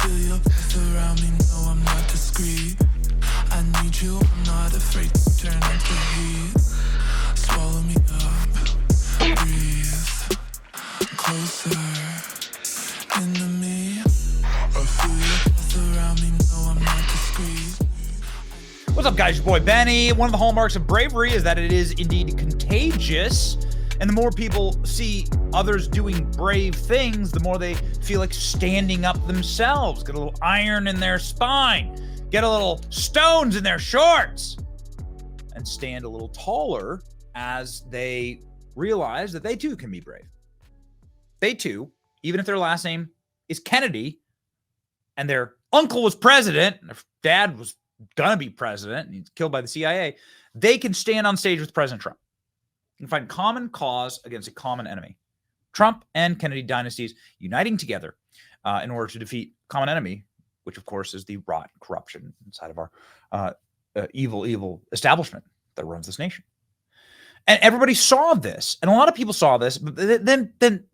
feel your breath around me, no, I'm not discreet. I need you, I'm not afraid to turn up the heat. Swallow me up, breathe closer into me. I feel your breath around me, no, I'm not discreet. What's up, guys? Your boy Benny. One of the hallmarks of bravery is that it is indeed contagious. And the more people see others doing brave things, the more they feel like standing up themselves. Get a little iron in their spine. Get a little stones in their shorts. And stand a little taller as they realize that they too can be brave. They too, even if their last name is Kennedy and their uncle was president, and their dad was gonna be president and he's killed by the CIA, they can stand on stage with President Trump and find common cause against a common enemy. Trump and Kennedy dynasties uniting together in order to defeat common enemy, which of course is the rot and corruption inside of our evil establishment that runs this nation. And everybody saw this, and a lot of people saw this, but then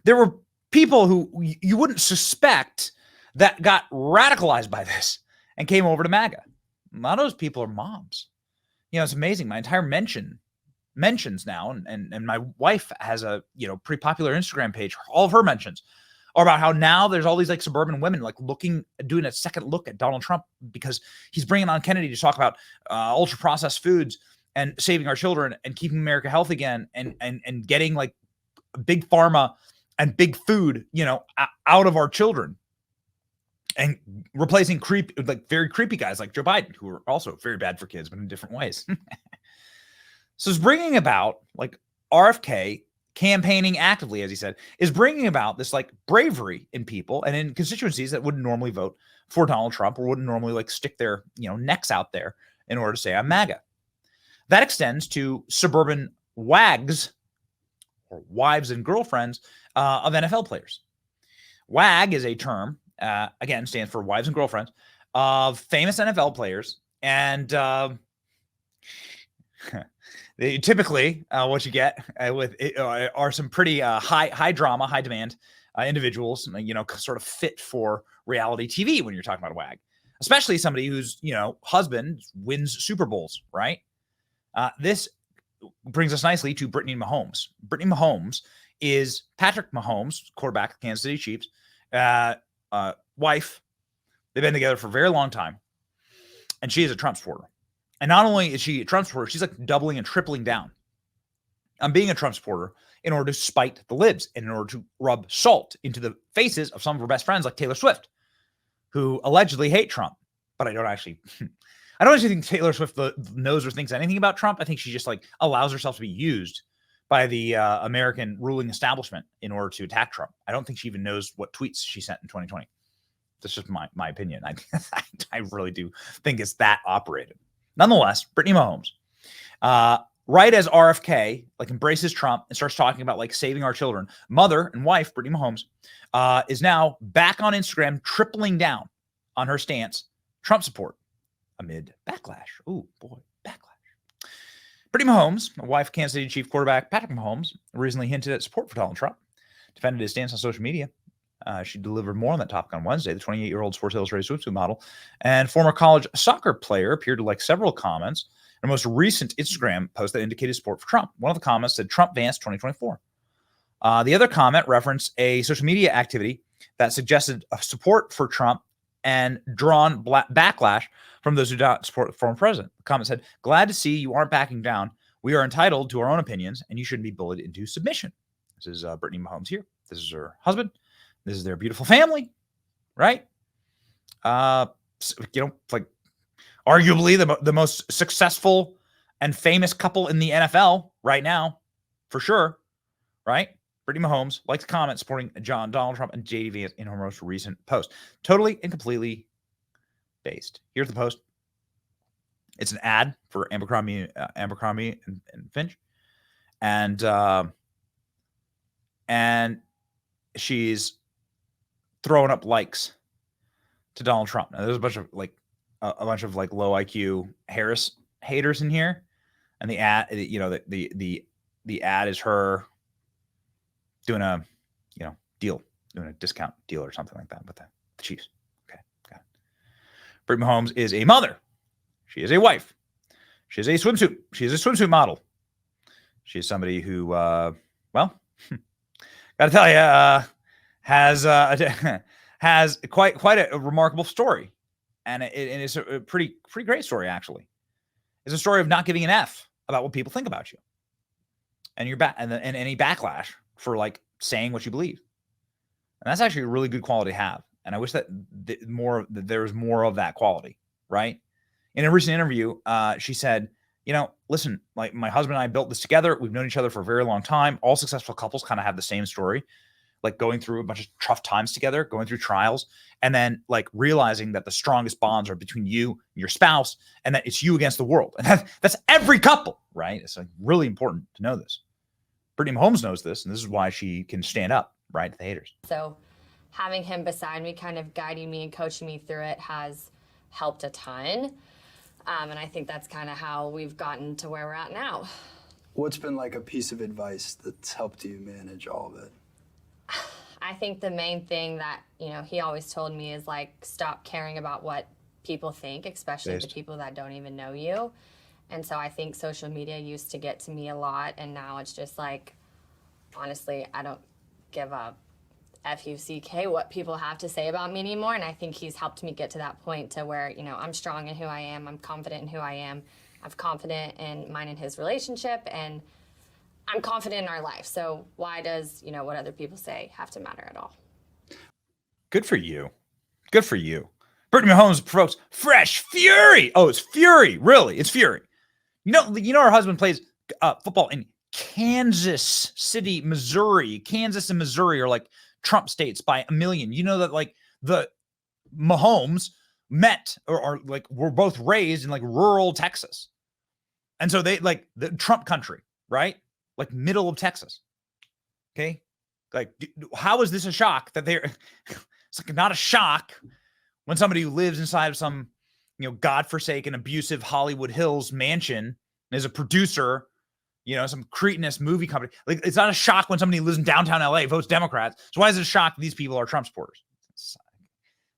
there were people who you wouldn't suspect that got radicalized by this and came over to MAGA. A lot of those people are moms. You know, it's amazing. My entire mentions now, and my wife has a pretty popular Instagram page. All of her mentions are about how now there's all these like suburban women like doing a second look at Donald Trump because he's bringing on Kennedy to talk about ultra processed foods and saving our children and keeping America healthy again, and getting like big pharma and big food out of our children, and replacing very creepy guys like Joe Biden, who are also very bad for kids, but in different ways. So it's bringing about, like, RFK campaigning actively, as he said, is bringing about this like bravery in people and in constituencies that wouldn't normally vote for Donald Trump or wouldn't normally like stick their necks out there in order to say I'm MAGA. That extends to suburban WAGs, or wives and girlfriends of NFL players. WAG is a term, again, stands for wives and girlfriends of famous NFL players. And typically what you get with it are some pretty high drama, high demand individuals, sort of fit for reality TV when you're talking about a WAG, especially somebody whose husband wins Super Bowls, right? This brings us nicely to Brittany Mahomes. Brittany Mahomes is Patrick Mahomes, quarterback of the Kansas City Chiefs, wife. They've been together for a very long time, and she is a Trump supporter. And not only is she a Trump supporter, she's like doubling and tripling down on being a Trump supporter in order to spite the libs and in order to rub salt into the faces of some of her best friends like Taylor Swift, who allegedly hate Trump. But I don't actually think Taylor Swift knows or thinks anything about Trump. I think she just like allows herself to be used by the American ruling establishment in order to attack Trump. I don't think she even knows what tweets she sent in 2020. That's just my opinion. I really do think it's that operated. Nonetheless, Brittany Mahomes, right as RFK like embraces Trump and starts talking about like saving our children, mother and wife Brittany Mahomes is now back on Instagram, tripling down on her stance Trump support amid backlash. Oh boy, backlash. Brittany Mahomes, a wife of Kansas City Chief quarterback Patrick Mahomes, recently hinted at support for Donald Trump, defended his stance on social media. She delivered more on that topic on Wednesday. The 28-year-old Sports Illustrated swimsuit model and former college soccer player appeared to like several comments in her most recent Instagram post that indicated support for Trump. One of the comments said Trump Vance 2024. The other comment referenced a social media activity that suggested a support for Trump and drawn backlash from those who don't support the former president. The comment said, "Glad to see you aren't backing down. We are entitled to our own opinions, and you shouldn't be bullied into submission." This is Brittany Mahomes here. This is her husband. This is their beautiful family, right? Like arguably the most successful and famous couple in the NFL right now, for sure, right? Brittany Mahomes likes to comment supporting Donald Trump and JD Vance in her most recent post. Totally and completely based. Here's the post. It's an ad for Abercrombie and Finch, and she's throwing up likes to Donald Trump. Now, there's a bunch of low IQ Harris haters in here, and the ad, the ad is her doing a deal, doing a discount deal or something like that with The Chiefs. Okay. Got it. Brittany Mahomes is a mother. She is a wife. She is a swimsuit. She is a swimsuit model. She is somebody who, well, got to tell you, has quite a remarkable story, and it's a pretty great story actually. It's a story of not giving an F about what people think about you, and and any backlash for like saying what you believe, and that's actually a really good quality to have. And I wish that there was more of that quality, right? In a recent interview, she said, you know, listen, like my husband and I built this together. We've known each other for a very long time. All successful couples kind of have the same story, like going through a bunch of tough times together, going through trials, and then like realizing that the strongest bonds are between you and your spouse, and that it's you against the world. And that's every couple, right? It's like really important to know this. Brittany Mahomes knows this, and this is why she can stand up, right, to the haters. So having him beside me, kind of guiding me and coaching me through it has helped a ton. And I think that's kind of how we've gotten to where we're at now. What's been like a piece of advice that's helped you manage all of it? I think the main thing that, you know, he always told me is like, stop caring about what people think, especially the people that don't even know you. And so I think social media used to get to me a lot, and now it's just like, honestly, I don't give a F-U-C-K what people have to say about me anymore. And I think he's helped me get to that point to where, you know, I'm strong in who I am. I'm confident in who I am. I'm confident in mine and his relationship, and I'm confident in our life. So why does, you know, what other people say have to matter at all? Good for you. Good for you. Brittany Mahomes provokes fresh fury. Oh, it's fury. Really? It's fury. You know, her husband plays football in Kansas City, Missouri. Kansas and Missouri are like Trump states by a million. You know that like the Mahomes met or like were both raised in like rural Texas. And so they like the Trump country, right? Like middle of Texas. Okay. Like, how is this a shock that they're, it's like not a shock when somebody who lives inside of some, you know, godforsaken, abusive Hollywood Hills mansion and is a producer, you know, some cretinous movie company. Like, it's not a shock when somebody who lives in downtown LA votes Democrats. So why is it a shock that these people are Trump supporters?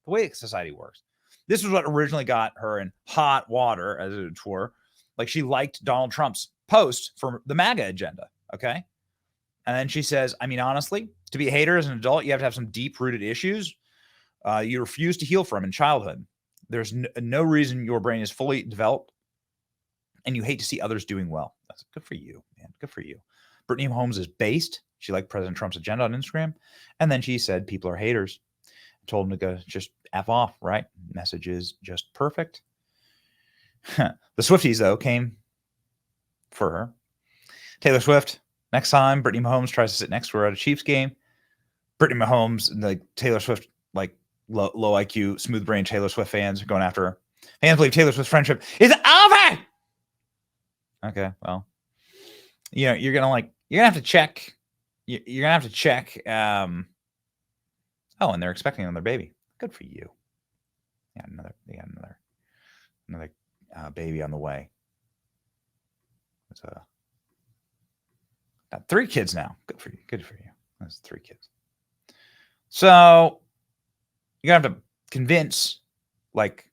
The way society works. This was what originally got her in hot water, as it were. Like, she liked Donald Trump's post for the MAGA agenda. Okay. And then she says, I mean, honestly, to be a hater as an adult, you have to have some deep-rooted issues you refuse to heal from in childhood. There's no reason your brain is fully developed, and you hate to see others doing well. That's good for you, man. Good for you. Brittany Mahomes is based. She liked President Trump's agenda on Instagram. And then she said people are haters. I told him to go just F off, right? Message is just perfect. The Swifties, though, came for her. Taylor Swift, next time Brittany Mahomes tries to sit next to her at a Chiefs game, Brittany Mahomes and like Taylor Swift, like low IQ, smooth brain Taylor Swift fans are going after her. Fans believe Taylor Swift's friendship is over. Okay, well, you know, you're gonna have to check. You're gonna have to check. Oh, and they're expecting another baby. Good for you. Yeah, they got another baby on the way. It's got 3 kids now. Good for you. Good for you. That's 3 kids. So you're gonna have to convince like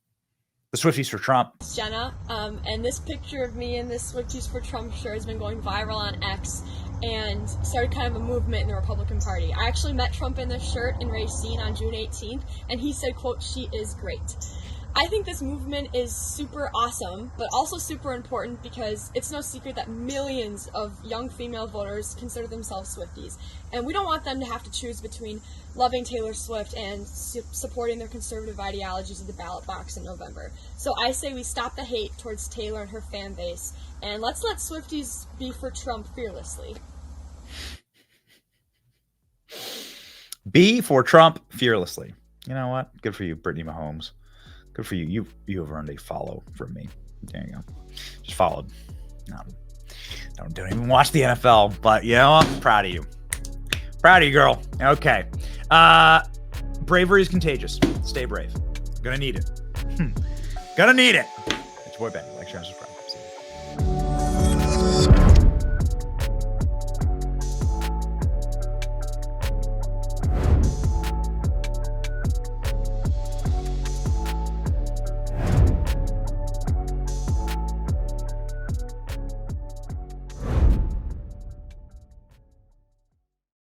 the Swifties for Trump. Jenna, and this picture of me in this Swifties for Trump shirt has been going viral on X and started kind of a movement in the Republican Party. I actually met Trump in this shirt in Racine on June 18th, and he said, quote, "She is great." I think this movement is super awesome, but also super important because it's no secret that millions of young female voters consider themselves Swifties. And we don't want them to have to choose between loving Taylor Swift and supporting their conservative ideologies at the ballot box in November. So I say we stop the hate towards Taylor and her fan base, and let's let Swifties be for Trump fearlessly. Be for Trump fearlessly. You know what? Good for you, Brittany Mahomes. Good for you. You have earned a follow from me. There you go. Just followed. No, don't even watch the NFL, but you know, I'm proud of you. Proud of you, girl. Okay. Bravery is contagious. Stay brave. Gonna need it. Gonna need it. It's your boy Ben. Like, share, and subscribe.